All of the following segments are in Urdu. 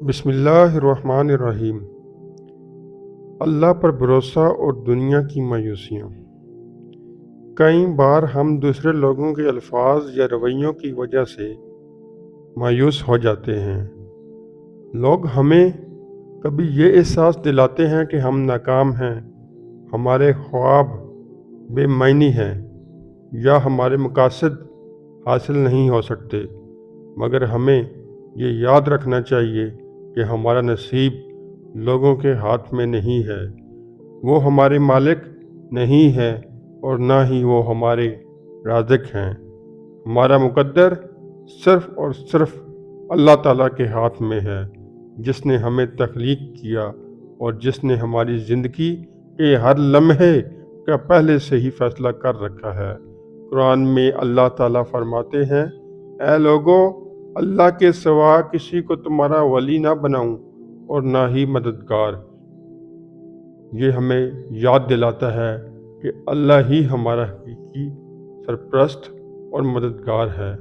بسم اللہ الرحمن الرحیم۔ اللہ پر بھروسہ اور دنیا کی مایوسیاں۔ کئی بار ہم دوسرے لوگوں کے الفاظ یا رویوں کی وجہ سے مایوس ہو جاتے ہیں۔ لوگ ہمیں کبھی یہ احساس دلاتے ہیں کہ ہم ناکام ہیں، ہمارے خواب بے معنی ہیں یا ہمارے مقاصد حاصل نہیں ہو سکتے، مگر ہمیں یہ یاد رکھنا چاہیے کہ ہمارا نصیب لوگوں کے ہاتھ میں نہیں ہے، وہ ہمارے مالک نہیں ہے اور نہ ہی وہ ہمارے رازق ہیں۔ ہمارا مقدر صرف اور صرف اللہ تعالیٰ کے ہاتھ میں ہے، جس نے ہمیں تخلیق کیا اور جس نے ہماری زندگی کے ہر لمحے کا پہلے سے ہی فیصلہ کر رکھا ہے۔ قرآن میں اللہ تعالیٰ فرماتے ہیں، اے لوگو، اللہ کے سوا کسی کو تمہارا ولی نہ بناؤں اور نہ ہی مددگار۔ یہ ہمیں یاد دلاتا ہے کہ اللہ ہی ہمارا حقیقی سرپرست اور مددگار ہے۔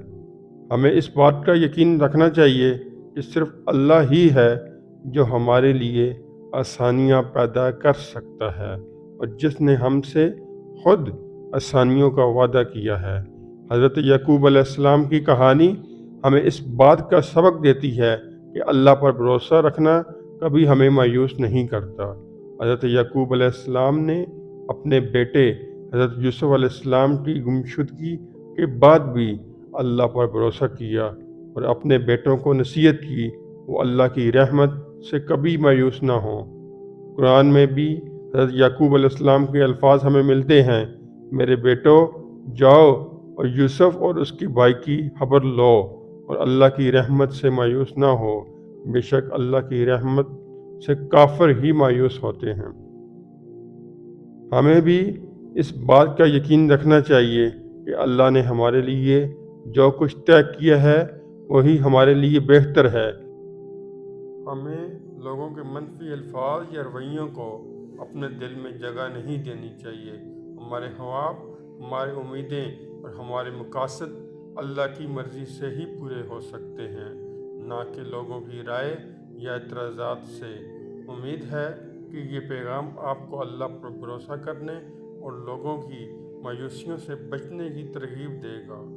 ہمیں اس بات کا یقین رکھنا چاہیے کہ صرف اللہ ہی ہے جو ہمارے لیے آسانیاں پیدا کر سکتا ہے اور جس نے ہم سے خود آسانیوں کا وعدہ کیا ہے۔ حضرت یعقوب علیہ السلام کی کہانی ہمیں اس بات کا سبق دیتی ہے کہ اللہ پر بھروسہ رکھنا کبھی ہمیں مایوس نہیں کرتا۔ حضرت یعقوب علیہ السلام نے اپنے بیٹے حضرت یوسف علیہ السلام کی گمشدگی کے بعد بھی اللہ پر بھروسہ کیا اور اپنے بیٹوں کو نصیحت کی وہ اللہ کی رحمت سے کبھی مایوس نہ ہوں۔ قرآن میں بھی حضرت یعقوب علیہ السلام کے الفاظ ہمیں ملتے ہیں، میرے بیٹو جاؤ اور یوسف اور اس کی بھائی کی خبر لو اور اللہ کی رحمت سے مایوس نہ ہو، بے شک اللہ کی رحمت سے کافر ہی مایوس ہوتے ہیں۔ ہمیں بھی اس بات کا یقین رکھنا چاہیے کہ اللہ نے ہمارے لیے جو کچھ طے کیا ہے وہی ہمارے لیے بہتر ہے۔ ہمیں لوگوں کے منفی الفاظ یا رویوں کو اپنے دل میں جگہ نہیں دینی چاہیے۔ ہمارے خواب، ہماری امیدیں اور ہمارے مقاصد اللہ کی مرضی سے ہی پورے ہو سکتے ہیں، نہ کہ لوگوں کی رائے یا اعتراضات سے۔ امید ہے کہ یہ پیغام آپ کو اللہ پر بھروسہ کرنے اور لوگوں کی مایوسیوں سے بچنے کی ترغیب دے گا۔